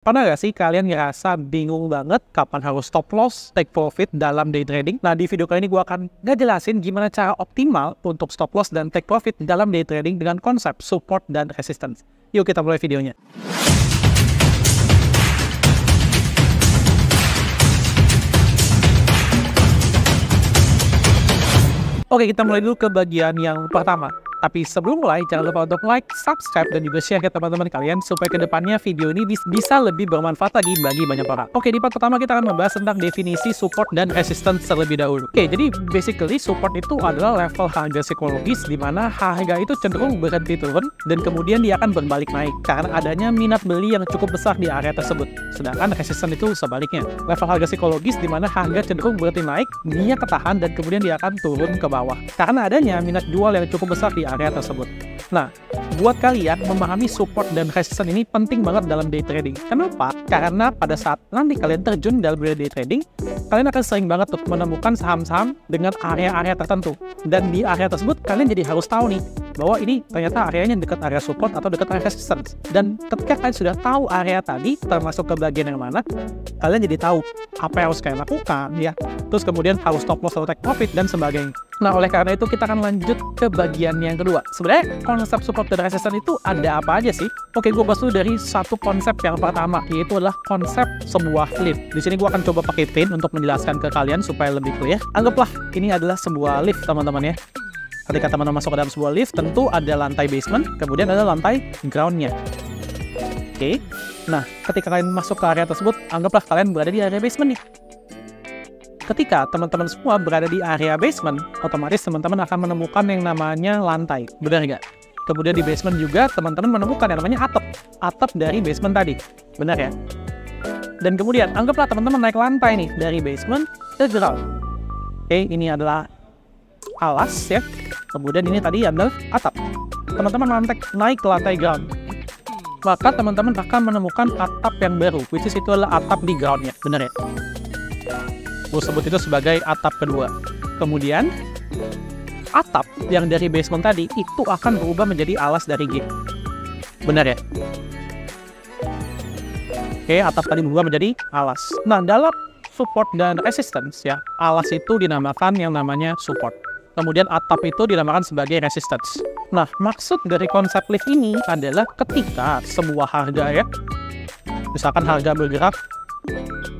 Pernah nggak sih kalian ngerasa bingung banget kapan harus stop loss, take profit dalam day trading? Nah, di video kali ini gue akan ngejelasin gimana cara optimal untuk stop loss dan take profit dalam day trading dengan konsep support dan resistance. Yuk kita mulai videonya. Oke, kita mulai dulu ke bagian yang pertama. Tapi sebelum mulai, jangan lupa untuk like, subscribe, dan juga share ke teman-teman kalian supaya kedepannya video ini bisa lebih bermanfaat lagi bagi banyak orang. Oke, di part pertama kita akan membahas tentang definisi support dan resistance terlebih dahulu. Oke, jadi basically support itu adalah level harga psikologis di mana harga itu cenderung berhenti turun dan kemudian dia akan berbalik naik karena adanya minat beli yang cukup besar di area tersebut. Sedangkan resistance itu sebaliknya, level harga psikologis di mana harga cenderung berhenti naik, dia ketahan dan kemudian dia akan turun ke bawah karena adanya minat jual yang cukup besar di area tersebut. Nah, buat kalian memahami support dan resistance ini penting banget dalam day trading. Kenapa? Karena pada saat nanti kalian terjun dalam day trading, kalian akan sering banget tuh menemukan saham-saham dengan area-area tertentu. Dan di area tersebut kalian jadi harus tahu nih bahwa ini ternyata areanya dekat area support atau dekat area resistance. Dan ketika kalian sudah tahu area tadi termasuk ke bagian yang mana, kalian jadi tahu apa yang harus kalian lakukan ya. Terus kemudian harus stop loss atau take profit dan sebagainya. Nah, oleh karena itu kita akan lanjut ke bagian yang kedua. Sebenarnya konsep support dan resistance itu ada apa aja sih? Oke, gue bahas dulu dari satu konsep yang pertama, yaitu adalah konsep sebuah lift. Di sini gue akan coba pakai pin untuk menjelaskan ke kalian supaya lebih clear. Anggaplah ini adalah sebuah lift, teman-teman ya. Ketika teman-teman masuk ke dalam sebuah lift, tentu ada lantai basement, kemudian ada lantai groundnya. Oke, nah ketika kalian masuk ke area tersebut, anggaplah kalian berada di area basement nih. Ketika teman-teman semua berada di area basement, otomatis teman-teman akan menemukan yang namanya lantai, benar nggak? Kemudian di basement juga teman-teman menemukan yang namanya atap dari basement tadi, benar ya? Dan kemudian anggaplah teman-teman naik lantai nih dari basement ke ground. Oke, ini adalah alas ya. Kemudian ini tadi adalah atap. Teman-teman naik ke lantai ground, maka teman-teman akan menemukan atap yang baru, which is itu adalah atap di groundnya, benar ya? Gue sebut itu sebagai atap kedua. Kemudian atap yang dari basement tadi itu akan berubah menjadi alas dari gate. Benar ya? Oke, atap tadi berubah menjadi alas. Nah, dalam support dan resistance ya, alas itu dinamakan yang namanya support. Kemudian atap itu dinamakan sebagai resistance. Nah, maksud dari konsep lift ini adalah ketika sebuah harga ya, misalkan harga bergerak,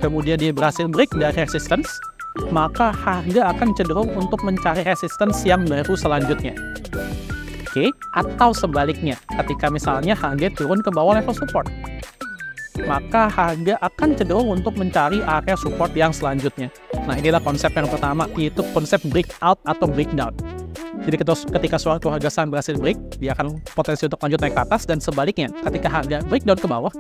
kemudian dia berhasil break dari resistance, maka harga akan cenderung untuk mencari resistance yang baru selanjutnya. Oke, atau sebaliknya, ketika misalnya harga turun ke bawah level support, maka harga akan cenderung untuk mencari area support yang selanjutnya. Nah, inilah konsep yang pertama, yaitu konsep breakout atau breakdown. Jadi ketika suatu harga saham berhasil break, dia akan potensi untuk lanjut naik ke atas, dan sebaliknya, ketika harga breakdown ke bawah,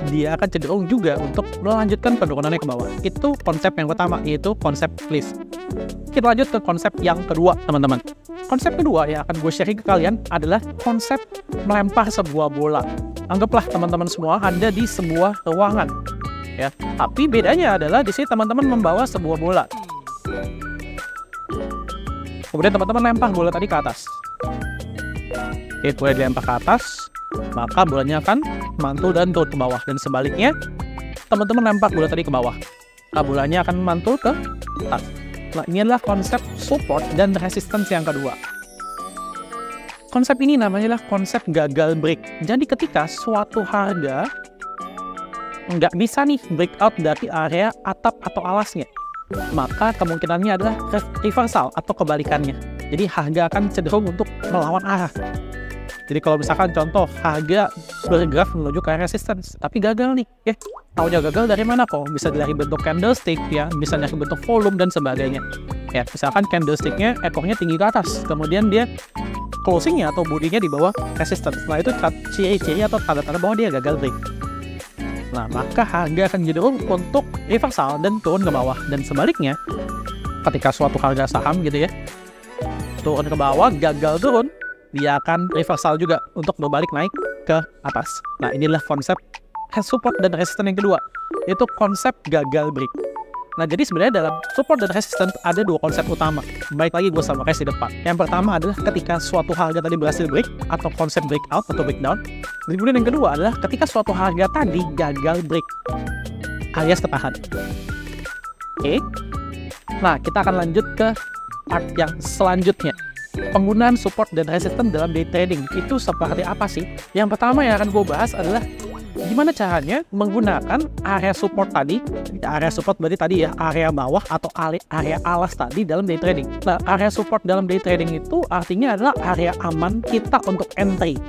dia akan cenderung juga untuk melanjutkan penurunannya ke bawah. Itu konsep yang pertama, yaitu konsep lift. Kita lanjut ke konsep yang kedua, teman-teman. Konsep kedua yang akan gue sharing ke kalian adalah konsep melempar sebuah bola. Anggaplah teman-teman semua ada di sebuah ruangan, ya. Tapi bedanya adalah di sini teman-teman membawa sebuah bola. Kemudian teman-teman lempar bola tadi ke atas. Oke, boleh dilempar ke atas, maka bolanya akan mantul dan turun ke bawah. Dan sebaliknya, teman-teman lempar bola tadi ke bawah, bolanya akan mantul ke atas. Nah, ini adalah konsep support dan resistance yang kedua. Konsep ini namanya adalah konsep gagal break. Jadi ketika suatu harga nggak bisa nih breakout dari area atap atau alasnya, maka kemungkinannya adalah reversal atau kebalikannya. Jadi harga akan cenderung untuk melawan arah. Jadi kalau misalkan contoh harga bergerak menuju ke area resistance, tapi gagal nih, ya taunya gagal dari mana kok? Bisa dari bentuk candlestick ya, bisa dari bentuk volume dan sebagainya. Ya, misalkan candlesticknya ekornya tinggi ke atas, kemudian dia closingnya atau bodinya di bawah resistance. Nah, itu ciri-ciri atau tanda-tanda bahwa dia gagal break. Nah, maka harga akan cenderung untuk reversal dan turun ke bawah. Dan sebaliknya, ketika suatu harga saham gitu ya, turun ke bawah, gagal turun, dia akan reversal juga untuk berbalik naik ke atas. Nah, inilah konsep support dan resistance yang kedua, yaitu konsep gagal break. Nah, jadi sebenarnya dalam support dan resistance ada dua konsep utama. Baik lagi gue sama kayak di depan. Yang pertama adalah ketika suatu harga tadi berhasil break atau konsep breakout atau breakdown. Kemudian yang kedua adalah ketika suatu harga tadi gagal break alias ketahan. Oke. Nah, kita akan lanjut ke part yang selanjutnya. Penggunaan support dan resistance dalam day trading itu seperti apa sih? Yang pertama yang akan gue bahas adalah gimana caranya menggunakan area support tadi. Area support berarti tadi ya, area bawah atau area alas tadi dalam day trading. Nah, area support dalam day trading itu artinya adalah area aman kita untuk entry.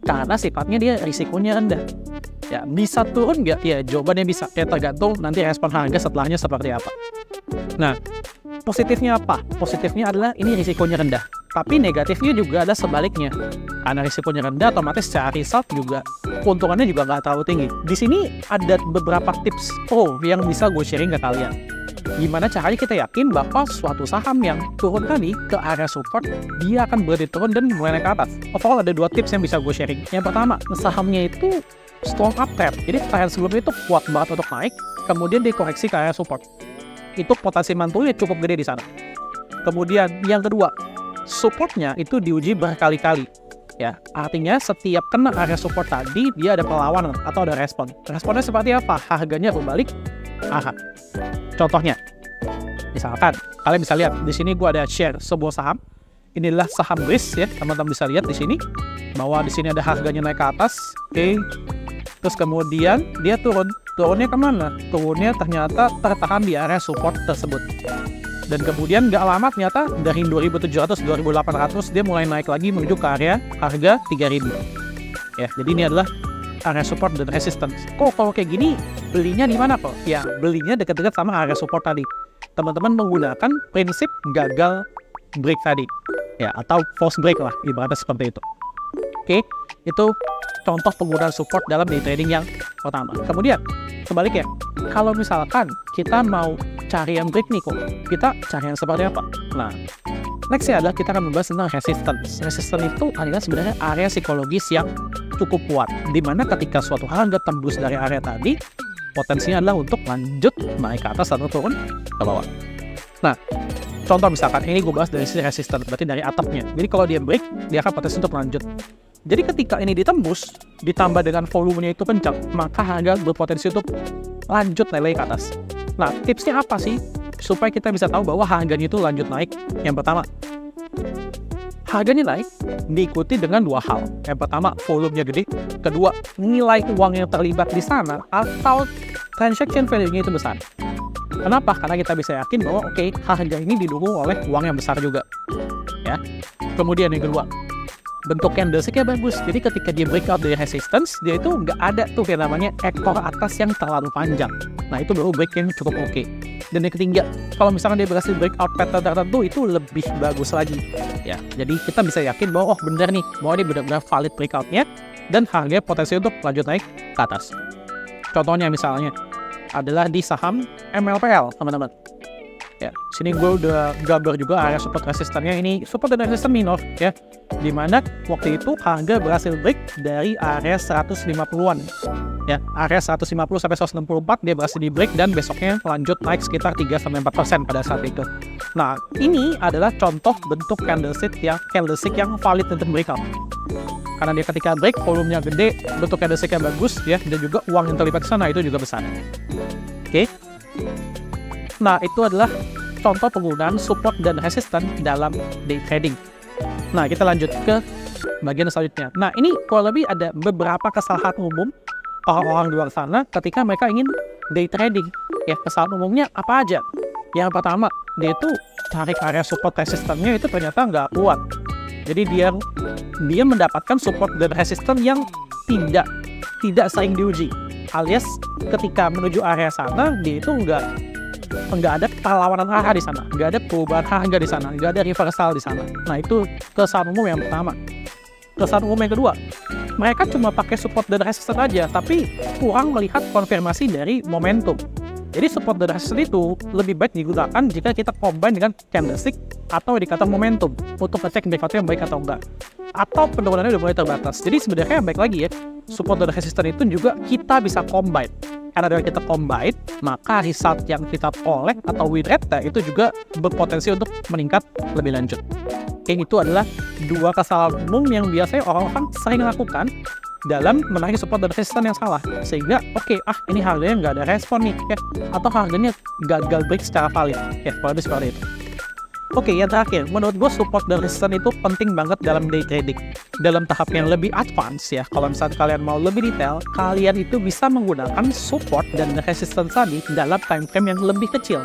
Karena sifatnya dia risikonya rendah. Ya, bisa turun nggak? Ya, jawabannya bisa. Ya, tergantung nanti respon harga setelahnya seperti apa. Nah, positifnya apa? Positifnya adalah ini risikonya rendah. Tapi negatifnya juga ada sebaliknya. Karena risikonya rendah, otomatis secara result juga keuntungannya juga nggak terlalu tinggi. Di sini ada beberapa tips yang bisa gue sharing ke kalian. Gimana caranya kita yakin bahwa suatu saham yang turun tadi ke area support, dia akan berhenti turun dan mulai naik ke atas. Overall ada dua tips yang bisa gue sharing. Yang pertama, sahamnya itu strong uptrend. Jadi tren sebelumnya itu kuat banget untuk naik, kemudian dikoreksi ke area support. Itu potensi mantulnya cukup gede di sana. Kemudian yang kedua, supportnya itu diuji berkali-kali. Ya, artinya setiap kena area support tadi dia ada perlawanan atau ada respon. Responnya seperti apa? Harganya berbalik arah. Contohnya, misalkan kalian bisa lihat di sini gua ada share sebuah saham. Inilah saham BRIS ya, teman-teman bisa lihat di sini bahwa di sini ada harganya naik ke atas. Oke. Terus kemudian dia turun. Turunnya kemana? Turunnya ternyata tertahan di area support tersebut. Dan kemudian nggak lama ternyata dari 2.700, 2.800 dia mulai naik lagi menuju ke area harga 3.000. Ya, jadi ini adalah area support dan resistance. Kalau kayak gini belinya di mana kok? Ya, belinya dekat-dekat sama area support tadi. Teman-teman menggunakan prinsip gagal break tadi. Ya, atau false break lah, ibaratnya seperti itu. Oke, itu contoh penggunaan support dalam day trading yang pertama. Kemudian, sebaliknya, kalau misalkan kita mau cari yang break nih kok, kita cari yang seperti apa? Nah, nextnya adalah kita akan membahas tentang resistance. Resistance itu adalah sebenarnya area psikologis yang cukup kuat, dimana ketika suatu harga tembus dari area tadi, potensinya adalah untuk lanjut naik ke atas atau turun ke bawah. Nah, contoh misalkan ini gue bahas dari sisi resistance, berarti dari atapnya. Jadi kalau dia break, dia akan potensi untuk lanjut. Jadi ketika ini ditembus, ditambah dengan volumenya itu kencang, maka harga berpotensi untuk lanjut lele ke atas. Nah, tipsnya apa sih supaya kita bisa tahu bahwa harganya itu lanjut naik? Yang pertama, harganya naik diikuti dengan dua hal. Yang pertama, volumenya gede. Kedua, nilai uang yang terlibat di sana atau transaction value-nya itu besar. Kenapa? Karena kita bisa yakin bahwa harga ini didukung oleh uang yang besar juga. Ya. Kemudian yang kedua, bentuk candlestick-nya bagus. Jadi ketika dia breakout dari resistance, dia itu nggak ada tuh yang namanya ekor atas yang terlalu panjang. Nah, itu baru break yang cukup oke. Dan yang ketiga, kalau misalnya dia berhasil breakout pattern tertentu, itu lebih bagus lagi. Ya, jadi kita bisa yakin bahwa benar nih, bahwa ini benar-benar valid breakout-nya dan harganya potensi untuk lanjut naik ke atas. Contohnya misalnya adalah di saham MLPL, teman-teman. Ya, sini gue udah gambar juga area support resistannya. Ini support dan resistance minor ya, dimana waktu itu harga berhasil break dari area 150-an ya, area 150 sampai 164 dia berhasil di break dan besoknya lanjut naik sekitar 3-4% pada saat itu. Nah, ini adalah contoh bentuk candlestick yang valid untuk breakout. Karena dia ketika break volumenya gede, bentuk candlesticknya bagus ya, dan juga uang yang terlibat di sana itu juga besar. Oke. Nah, itu adalah contoh penggunaan support dan resistance dalam day trading. Nah, kita lanjut ke bagian selanjutnya. Nah, ini kurang lebih ada beberapa kesalahan umum orang-orang di luar sana ketika mereka ingin day trading. Ya, kesalahan umumnya apa aja? Yang pertama, dia itu tarik area support resistance-nya itu ternyata nggak kuat. Jadi dia mendapatkan support dan resistance yang tidak sering diuji. Alias ketika menuju area sana, dia itu nggak ada perlawanan arah di sana, nggak ada perubahan harga di sana, nggak ada reversal di sana. Nah, itu kesalahan umum yang pertama. Kesalahan umum yang kedua, mereka cuma pakai support dan resistance aja, tapi kurang melihat konfirmasi dari momentum. Jadi support dan resistance itu lebih baik digunakan jika kita combine dengan candlestick atau indikator momentum untuk ngecek indikator yang baik atau enggak. Atau penurunannya udah mulai terbatas. Jadi sebenarnya baik lagi ya, support dan resistance itu juga kita bisa combine. karena dengan kita combine, maka result yang kita collect atau win rate itu juga berpotensi untuk meningkat lebih lanjut. Oke, itu adalah dua kesalahan umum yang biasanya orang-orang sering lakukan dalam menarik support dan resistance yang salah. Sehingga, ini harganya nggak ada respon nih, ya, atau harganya gagal break secara valid. Ya, kalau seperti itu. Oke, yang terakhir, menurut gue support dan resistance itu penting banget dalam day trading. Dalam tahap yang lebih advance ya, kalau misalnya kalian mau lebih detail, kalian itu bisa menggunakan support dan resistance tadi dalam time frame yang lebih kecil.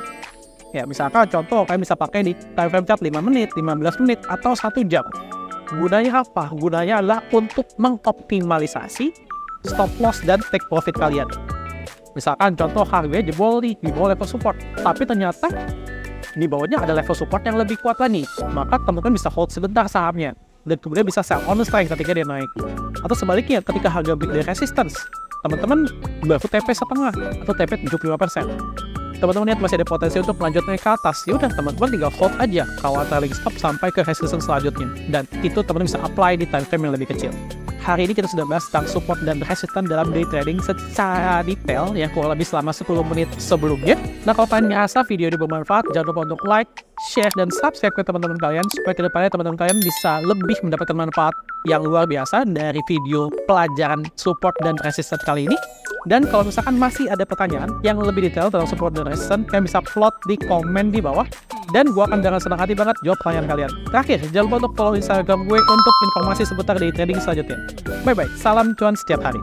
Ya, misalkan contoh, kalian bisa pakai di time frame chart 5 menit, 15 menit, atau 1 jam. Gunanya apa? Gunanya adalah untuk mengoptimalisasi stop loss dan take profit kalian. Misalkan contoh harganya jebol nih, di bawah level support, tapi ternyata di bawahnya ada level support yang lebih kuat lagi, maka teman-teman bisa hold sebentar sahamnya dan kemudian bisa sell on the strength ketika dia naik. Atau sebaliknya, ketika harga break dari resistance, teman-teman baru TP setengah atau TP 75%. Teman-teman lihat masih ada potensi untuk melanjutkan ke atas, ya udah teman-teman tinggal hold aja kalau trailing stop sampai ke resistance selanjutnya, dan itu teman-teman bisa apply di time frame yang lebih kecil. Hari ini kita sudah bahas tentang support dan resistance dalam day trading secara detail yang kurang lebih selama 10 menit sebelumnya. Nah, kalau kalian ngerasa video ini bermanfaat, jangan lupa untuk like, share, dan subscribe ke teman-teman kalian supaya kedepannya teman-teman kalian bisa lebih mendapatkan manfaat yang luar biasa dari video pelajaran support dan resistance kali ini. Dan kalau misalkan masih ada pertanyaan yang lebih detail tentang support dan resistance, kalian bisa plot di komen di bawah, dan gue akan dengan senang hati banget jawab pertanyaan kalian. Terakhir, jangan lupa untuk follow Instagram gue untuk informasi seputar day trading selanjutnya. Bye-bye, salam cuan setiap hari.